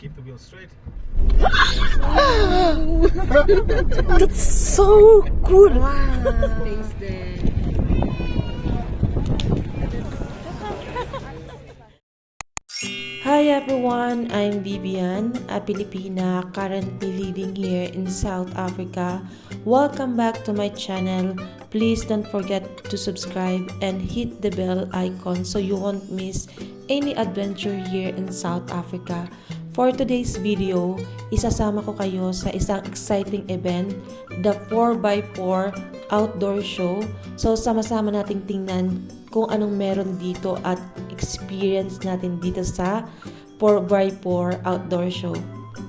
keep the wheel straight. That's so cool. Space there. Hi everyone, I'm Vivian, a Filipina currently living here in South Africa. Welcome back to my channel. Please don't forget to subscribe and hit the bell icon so you won't miss any adventure here in South Africa. For today's video, isasama ko kayo sa isang exciting event, the 4x4 outdoor show. So sama-sama nating tingnan kung anong meron dito at experience natin dito sa 4x4 outdoor show.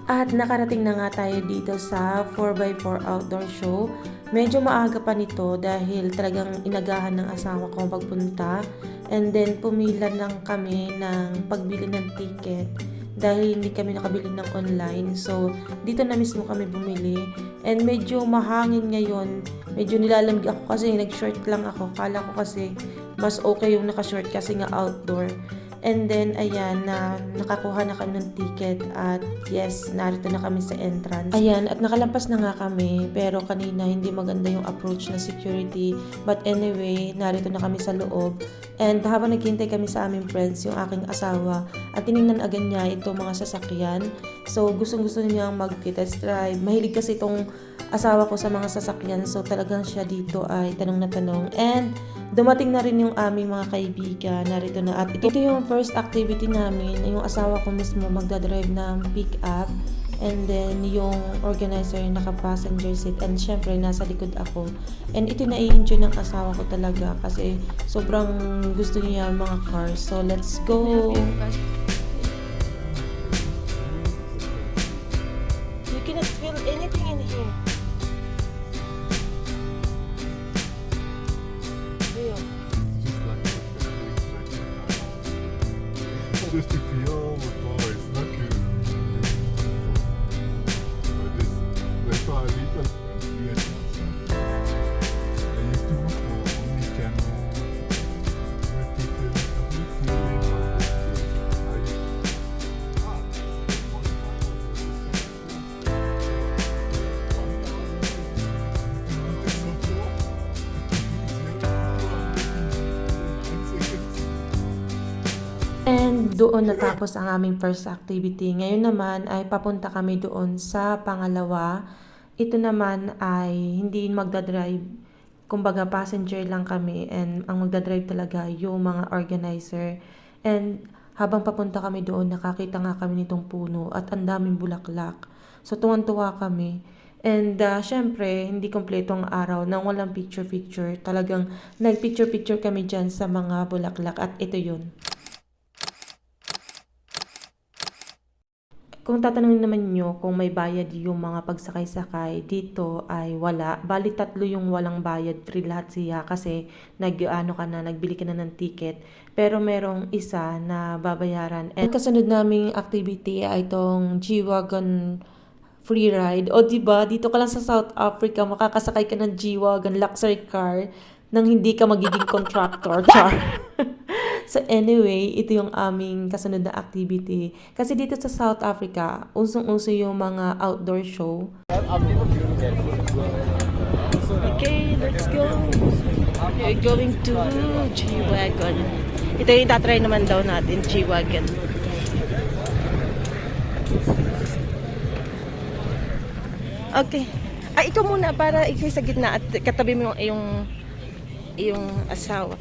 At nakarating na nga tayo dito sa 4x4 outdoor show. Medyo maaga pa nito dahil talagang inagahan ng asawa ko pagpunta. And then pumila lang kami ng pagbili ng ticket dahil hindi kami nakabili ng online. So, dito na mismo kami bumili. And medyo mahangin ngayon. Medyo nilalamig ako kasi nag-short lang ako. Kala ko kasi mas okay yung naka-short kasi nga outdoor. And then, ayan, nakakuha na kami ng ticket at yes, narito na kami sa entrance. Ayan, at nakalampas na nga kami, pero kanina hindi maganda yung approach ng security. But anyway, narito na kami sa loob. And habang naghihintay kami sa aming friends, yung aking asawa, at tinignan agad niya itong mga sasakyan. So, gustong-gusto niyang mag-test drive. Mahilig kasi itong asawa ko sa mga sasakyan. So, talagang siya dito ay tanong na tanong. And dumating na rin yung aming mga kaibigan. Narito na. At ito yung first activity namin. Yung asawa ko mismo magdadrive ng pick-up. And then, yung organizer naka-passenger seat. And syempre, nasa likod ako. And ito na-i-enjoy ng asawa ko talaga. Kasi sobrang gusto niya yung mga cars. So, let's go! You cannot feel anything in here. Just to feel the car, it's not good. That's why I leave it. I used to work for only channel where people And doon natapos ang aming first activity. Ngayon naman ay papunta kami doon sa pangalawa. Ito naman ay hindi magdadrive. Kumbaga passenger lang kami and ang magdadrive talaga yung mga organizer. And habang papunta kami doon, nakakita nga kami nitong puno at ang daming bulaklak. So tuwan-tuwa kami. And syempre, hindi kompleto ang araw nang walang picture-picture. Talagang nag-picture-picture kami dyan sa mga bulaklak at ito yun. Kung tatanungin naman nyo kung may bayad yung mga pagsakay-sakay, dito ay wala. Bali 3 yung walang bayad, free lahat siya kasi nagbili ka na ng ticket. Pero merong isa na babayaran. And kasunod naming activity ay itong G-Wagon free ride. O diba, dito ka lang sa South Africa, makakasakay ka ng G-Wagon luxury car nang hindi ka magiging contractor. Char. So anyway, ito yung aming kasunod na activity. Kasi dito sa South Africa, usong-uso yung mga outdoor show. Okay, let's go. We're going to G-Wagon. Ito yung tatry naman daw natin, G-Wagon. Okay. Ay, ikaw muna para ikaw sa gitna at katabi mo yung asawa.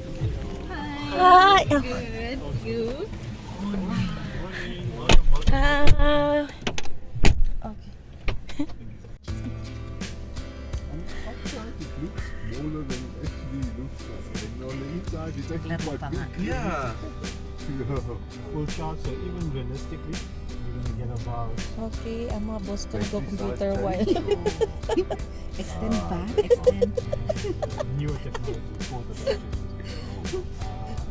Hi! Good. Good. Okay. smaller than it actually looks like. On the inside, it's actually quite big. Yeah. Full shot, so even realistically, you're gonna get about Okay, ang mga boss ko 20 nag-computer size while. Extend back, extend. newer technology for the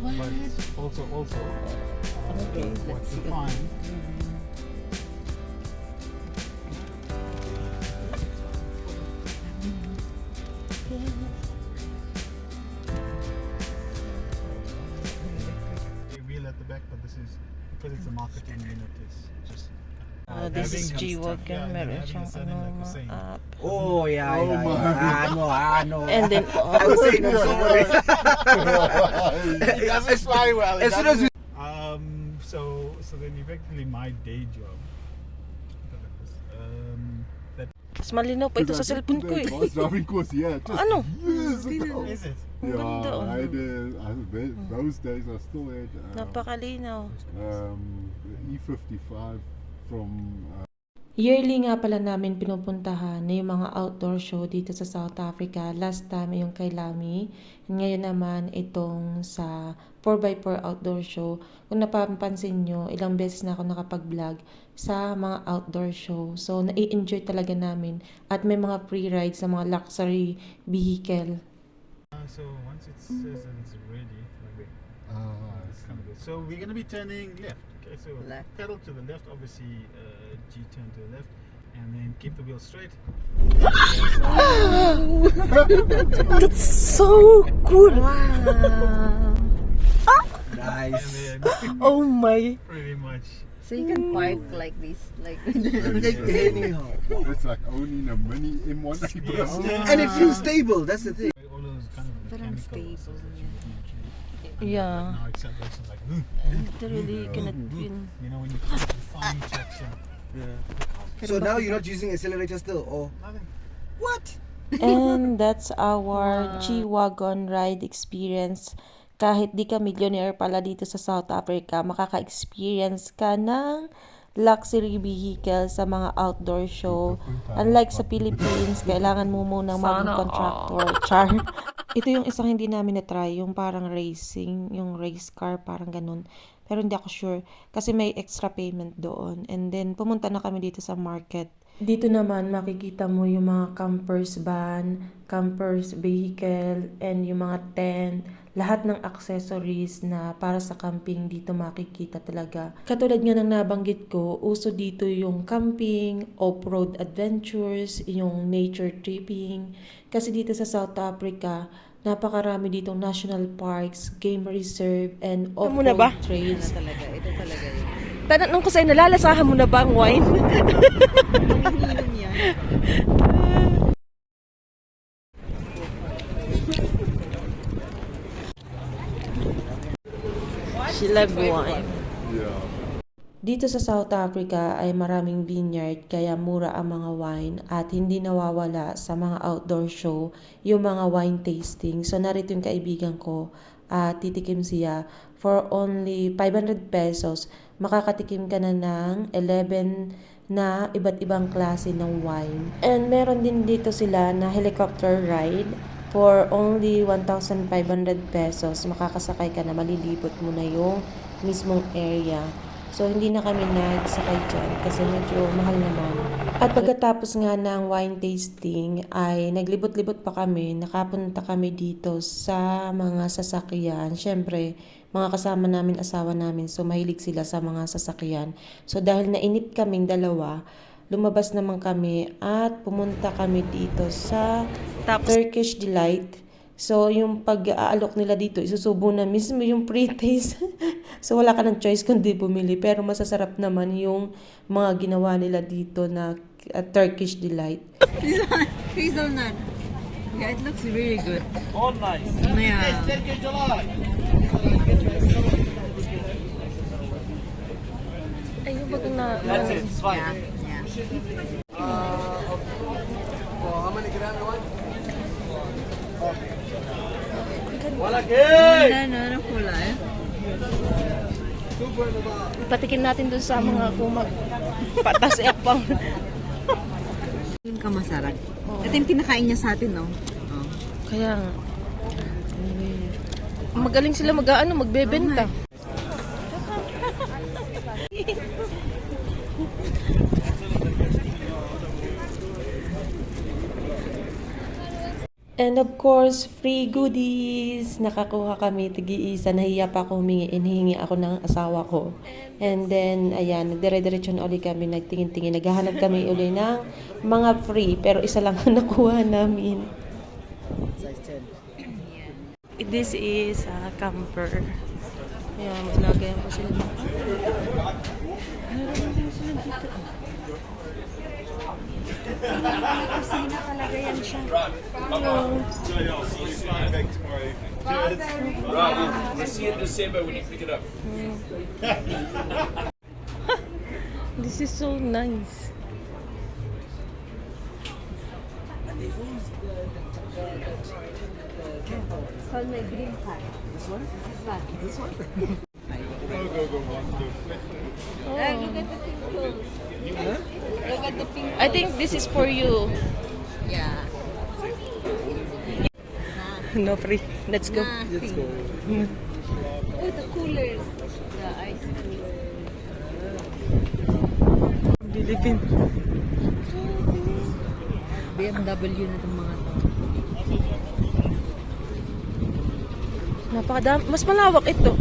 batteries. But also, Okay, what let's you go. find wheel at the back, but this is because it's a marketing unit. It's just This is having stuff, G-Wagon. yeah, and Meron having siyang a son in ano, like Hussein. app. Oh, yeah, Oh, yeah, my. yeah. I know. And then, I was saying, I'm sorry. It doesn't fly well. As soon as we... So then effectively my day job. That mas malinaw pa ito sa cellphone ko eh. I was driving course, yeah. Just Ano? years ago. is it? Yeah, ganda, oh. those days I still had Napakalinaw. the E55 from Yearly nga pala namin pinupuntahan na yung mga outdoor show dito sa South Africa. Last time yung kay Lami. Ngayon naman itong sa 4x4 outdoor show. Kung napapansin nyo, ilang beses na ako nakapag-vlog sa mga outdoor show. So, nai-enjoy talaga namin. At may mga free rides sa mga luxury vehicle. So once it says that it's ready, it's kind of good. So we're gonna be turning left. Okay, so Left. pedal to the left, obviously G turn to the left, and then keep the wheel straight. That's so cool! Nice. And then Oh my! pretty much. So you can park like this, like Anyhow. It's like owning a mini M1 Yes. And it feels stable, that's the thing. All those kind of But mechanical unstable, stuff that you would need to- Yeah. Now acceleration's like, Literally, cannot win. you know, when you find traction. So now you're not using accelerator still, or Nothing. what? And that's our G-Wagon ride experience. Kahit di ka millionaire pala dito sa South Africa, makaka-experience ka ng luxury vehicle sa mga outdoor show. Unlike sa Philippines, kailangan mo munang maging contractor. Char. Ito yung isang hindi namin na-try, yung parang racing, yung race car, parang ganun. Pero hindi ako sure kasi may extra payment doon. And then pumunta na kami dito sa market. Dito naman makikita mo yung mga campers van, campers vehicle, and yung mga tent. Lahat ng accessories na para sa camping dito makikita talaga. Katulad nga ng nabanggit ko, uso dito yung camping, off-road adventures, yung nature tripping. Kasi dito sa South Africa, napakarami ditong national parks, game reserve, and Alam mo na ba? off-road trails. talaga. Ito talaga yun. Tanong ko sa'yo, nalalasahan mo na ba ang wine? Hinihinom yan. She love wine. Yeah. Dito sa South Africa ay maraming vineyard kaya mura ang mga wine at hindi nawawala sa mga outdoor show yung mga wine tasting. So narito yung kaibigan ko at titikim siya for only 500 pesos. Makakatikim ka na ng 11 na iba't ibang klase ng wine. And meron din dito sila na helicopter ride for only 1,500 pesos. Makakasakay ka na, malilibot mo na yung mismong area. So, hindi na kami nagsakay dyan kasi medyo mahal naman. At pagkatapos nga ng wine tasting ay naglibot-libot pa kami. Nakapunta kami dito sa mga sasakyan. Siyempre, mga kasama namin, asawa namin. So, mahilig sila sa mga sasakyan. So, dahil nainip kaming dalawa, lumabas naman kami at pumunta kami dito sa Turkish Delight. So, yung pag-aalok nila dito, isusubo na mismo yung pre-taste. So, wala ka ng choice kundi bumili. Pero masasarap naman yung mga ginawa nila dito na Turkish Delight. Hazelnut. Yeah, it looks really good. All nice. Yeah. Ayun, wag na. That's it. It's fine. Yeah. How many grams you want? Ano kulay? Patikin natin dun sa mga kumag. Patas pang. Yung kamasarap. Ito yung pinakain niya sa atin, no? Oh. Kaya nga. Magaling sila magbebenta. And of course, free goodies. Nakakuha kami, tig-iisa. Nahiya pa ako humingi. Hinihingi ako ng asawa ko. And then, ayan, nagdire-diretso na uli kami. Nagtingin-tingin. Naghahanap kami uli ng mga free. Pero isa lang ang nakuha namin. This is a camper. Ayan, maglagayan pa sila. Meron din sila dito. siya. We'll see you in December when you pick it up. This is so nice. It's called my green card. This one? This one? Look at the pimples. Look at the pimples. I think this is for you. Yeah. No free. Let's go. Let's go. Oh, the coolers. The ice cooler. Philippine. BMW na itong mga to. Napakadami. Mas malawak ito.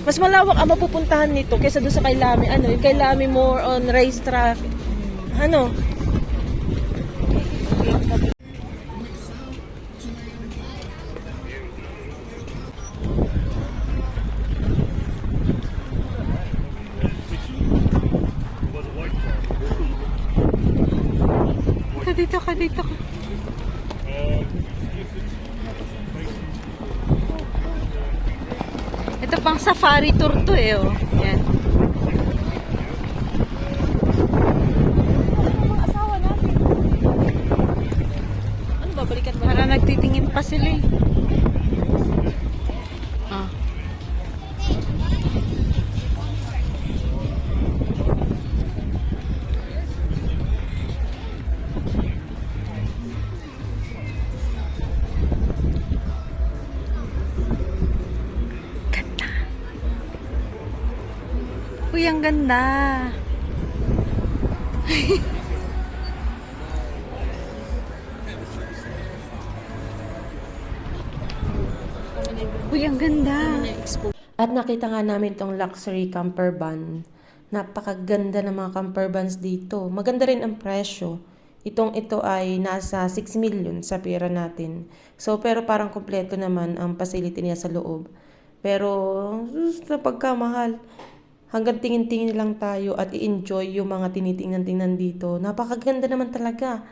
Mas malawak ang mapupuntahan nito kaysa doon sa kay Lami. Ano, yung kay Lami more on racetrack. Ano? Ka dito. Ito pang safari tour to eh. Oh. Yan. Ano, babalikan ba? Para nagtitingin pa sila eh. Ah. Uy, ang ganda. Uy, ang ganda. At nakita nga namin tong luxury camper van. Napakaganda ng mga camper vans dito. Maganda rin ang presyo. Ito ay nasa 6 million sa pera natin. So, pero parang kompleto naman ang facility niya sa loob. Pero, sa pagkamahal, hanggang tingin-tingin lang tayo at i-enjoy yung mga tinitingnan-tingnan dito. Napakaganda naman talaga.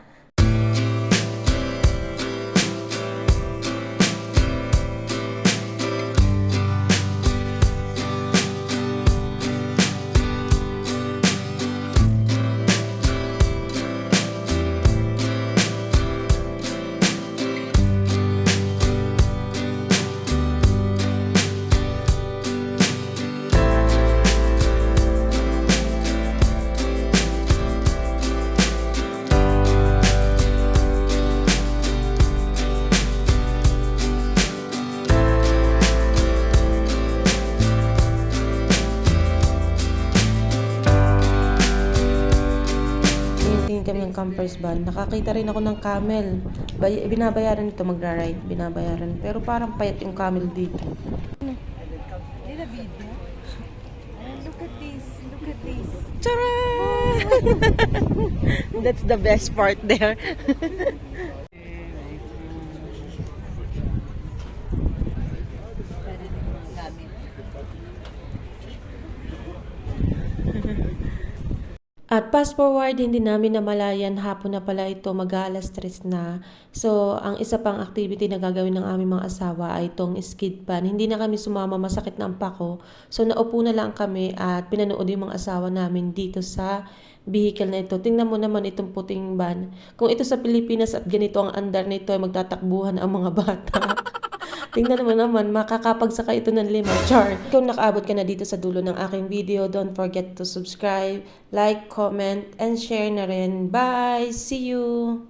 Kami ng campers van. Nakakita rin ako ng camel. Binabayaran ito magra-ride. Binabayaran. Pero parang payat yung camel dito. Look at this. Look at this. Charan! That's the best part there. Pwede din mga gamit. At fast forward, hindi namin namalayan, hapon na pala ito, mag-alas 3 na. So, ang isa pang activity na gagawin ng aming mga asawa ay itong skid pan. Hindi na kami sumama, masakit na ang pako. So, naupo na lang kami at pinanood yung mga asawa namin dito sa vehicle na ito. Tingnan mo naman itong puting van. Kung ito sa Pilipinas at ganito ang andar nito ay magtatakbuhan ang mga bata. Tingnan mo naman, makakapagsaka ito ng 5. Char! Kung nakaabot ka na dito sa dulo ng aking video, don't forget to subscribe, like, comment, and share na rin. Bye! See you!